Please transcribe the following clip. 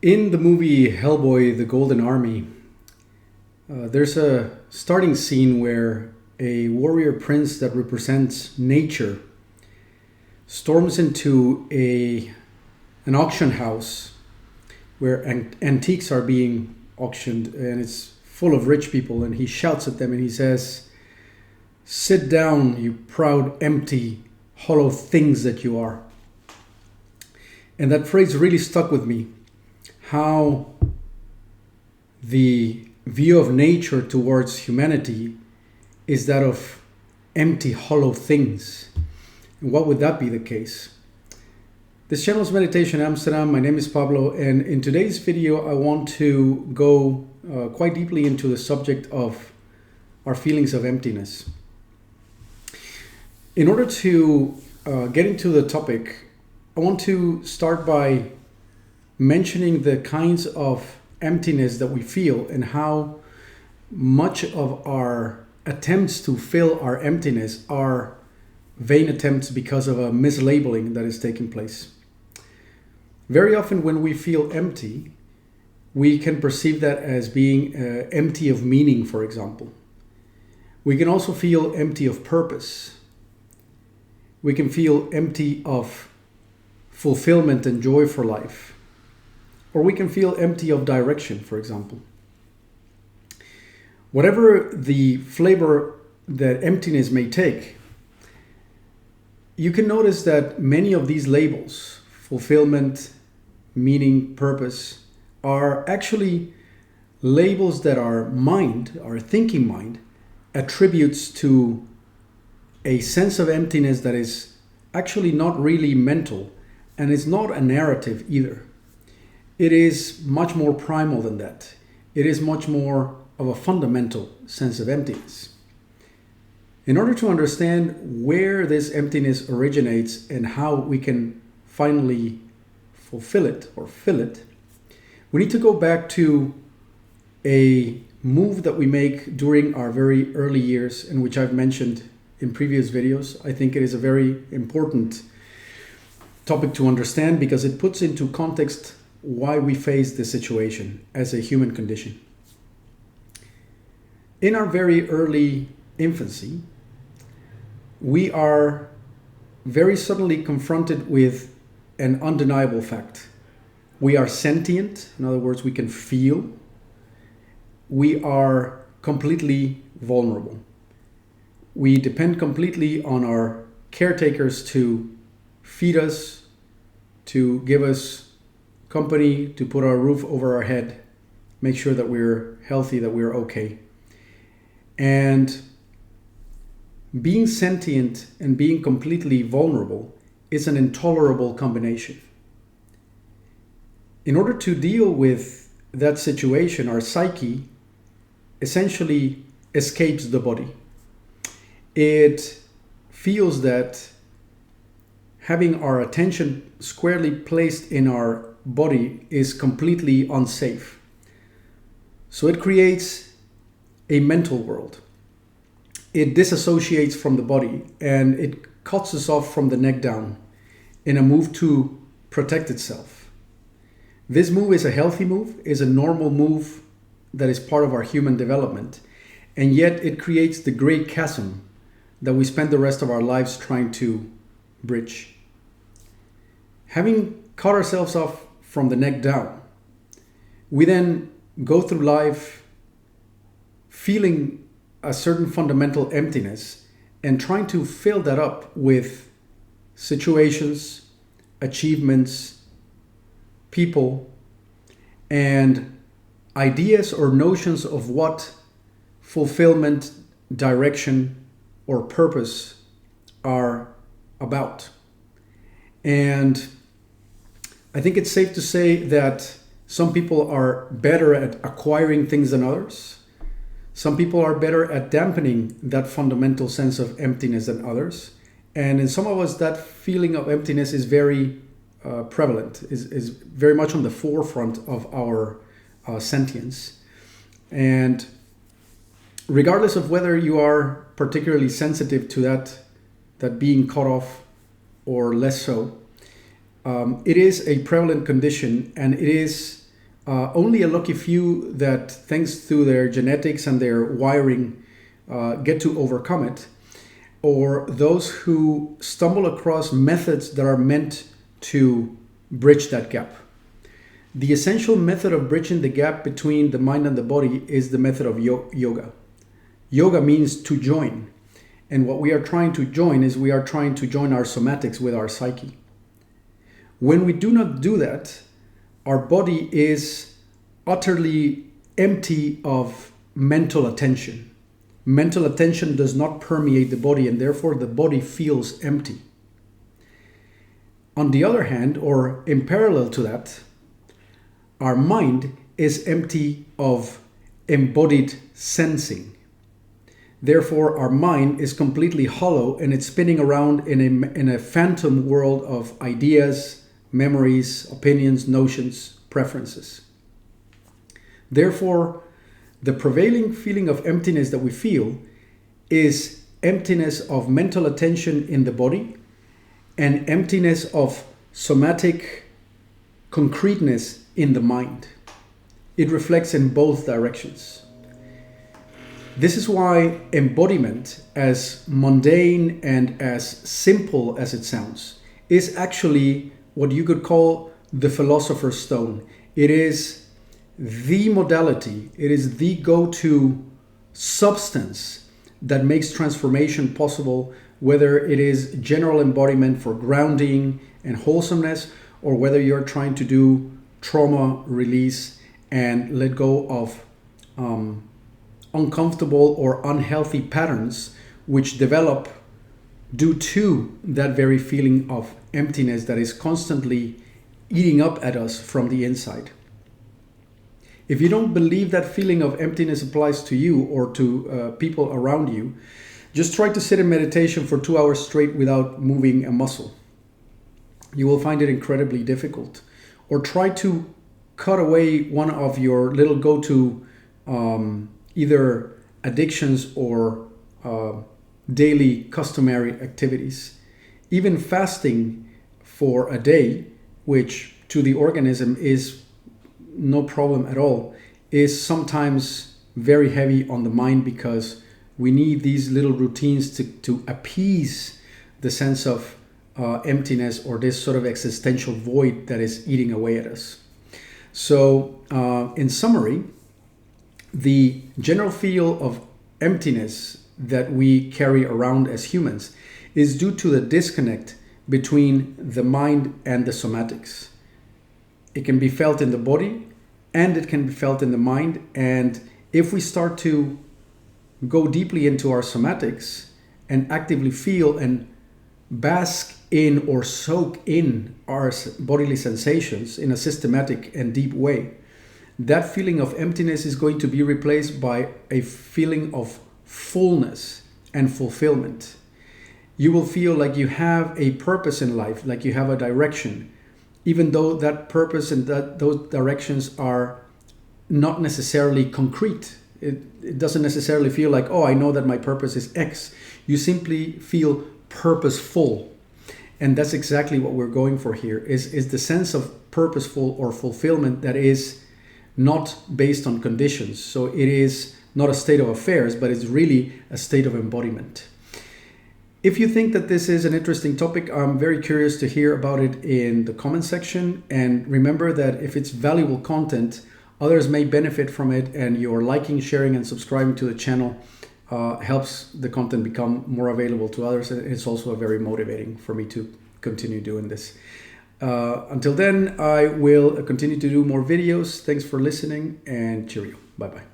In the movie Hellboy, The Golden Army, there's a starting scene where a warrior prince that represents nature storms into an auction house where antiques are being auctioned, and it's full of rich people, and he shouts at them and he says, "Sit down, you proud, empty, hollow things that you are." And that phrase really stuck with me. How the view of nature towards humanity is that of empty, hollow things. And what would that be the case? This channel is Meditation Amsterdam. My name is Pablo, and in today's video I want to go quite deeply into the subject of our feelings of emptiness. In order to get into the topic, I want to start by mentioning the kinds of emptiness that we feel and how much of our attempts to fill our emptiness are vain attempts because of a mislabeling that is taking place. Very often when we feel empty, we can perceive that as being empty of meaning, for example. We can also feel empty of purpose. We can feel empty of fulfillment and joy for life. Or we can feel empty of direction, for example. Whatever the flavor that emptiness may take, you can notice that many of these labels, fulfillment, meaning, purpose, are actually labels that our mind, our thinking mind, attributes to a sense of emptiness that is actually not really mental, and is not a narrative either. It is much more primal than that. It is much more of a fundamental sense of emptiness. In order to understand where this emptiness originates and how we can finally fulfill it or fill it, we need to go back to a move that we make during our very early years, and which I've mentioned in previous videos. I think it is a very important topic to understand because it puts into context why we face this situation as a human condition. In our very early infancy, we are very suddenly confronted with an undeniable fact. We are sentient, in other words, we can feel. We are completely vulnerable. We depend completely on our caretakers to feed us, to give us company, to put our roof over our head, make sure that we're healthy, that we're okay. And being sentient and being completely vulnerable is an intolerable combination. In order to deal with that situation, our psyche essentially escapes the body. It feels that having our attention squarely placed in our body is completely unsafe. So it creates a mental world. It disassociates from the body and it cuts us off from the neck down in a move to protect itself. This move is a healthy move, is a normal move that is part of our human development, and yet it creates the great chasm that we spend the rest of our lives trying to bridge. Having cut ourselves off from the neck down, we then go through life feeling a certain fundamental emptiness and trying to fill that up with situations, achievements, people, and ideas or notions of what fulfillment, direction, or purpose are about. And I think it's safe to say that some people are better at acquiring things than others. Some people are better at dampening that fundamental sense of emptiness than others. And in some of us, that feeling of emptiness is very prevalent, is very much on the forefront of our sentience. And regardless of whether you are particularly sensitive to that being cut off or less so, it is a prevalent condition, and it is only a lucky few that, thanks to their genetics and their wiring, get to overcome it, or those who stumble across methods that are meant to bridge that gap. The essential method of bridging the gap between the mind and the body is the method of yoga. Yoga means to join. And what we are trying to join is we are trying to join our somatics with our psyche. When we do not do that, our body is utterly empty of mental attention. Mental attention does not permeate the body, and therefore the body feels empty. On the other hand, or in parallel to that, our mind is empty of embodied sensing. Therefore, our mind is completely hollow, and it's spinning around in a phantom world of ideas, memories, opinions, notions, preferences. Therefore, the prevailing feeling of emptiness that we feel is emptiness of mental attention in the body and emptiness of somatic concreteness in the mind. It reflects in both directions. This is why embodiment, as mundane and as simple as it sounds, is actually what you could call the philosopher's stone. It is the modality, it is the go-to substance that makes transformation possible, whether it is general embodiment for grounding and wholesomeness, or whether you're trying to do trauma release and let go of uncomfortable or unhealthy patterns which develop due to that very feeling of emptiness that is constantly eating up at us from the inside. If you don't believe that feeling of emptiness applies to you or to people around you, just try to sit in meditation for 2 hours straight without moving a muscle. You will find it incredibly difficult. Or try to cut away one of your little go-to either addictions or daily customary activities. Even fasting for a day, which to the organism is no problem at all, is sometimes very heavy on the mind, because we need these little routines to appease the sense of emptiness or this sort of existential void that is eating away at us. So in summary, the general feel of emptiness that we carry around as humans is due to the disconnect between the mind and the somatics. It can be felt in the body and it can be felt in the mind. And if we start to go deeply into our somatics and actively feel and bask in or soak in our bodily sensations in a systematic and deep way, that feeling of emptiness is going to be replaced by a feeling of fullness and fulfillment. You will feel like you have a purpose in life, like you have a direction, even though that purpose and those directions are not necessarily concrete. It doesn't necessarily feel like, oh, I know that my purpose is X. You simply feel purposeful. And that's exactly what we're going for here, is the sense of purposeful or fulfillment that is not based on conditions. So it is not a state of affairs, but it's really a state of embodiment. If you think that this is an interesting topic, I'm very curious to hear about it in the comment section. And remember that if it's valuable content, others may benefit from it, and your liking, sharing, and subscribing to the channel helps the content become more available to others. It's also very motivating for me to continue doing this. Until then, I will continue to do more videos. Thanks for listening, and cheerio. Bye-bye.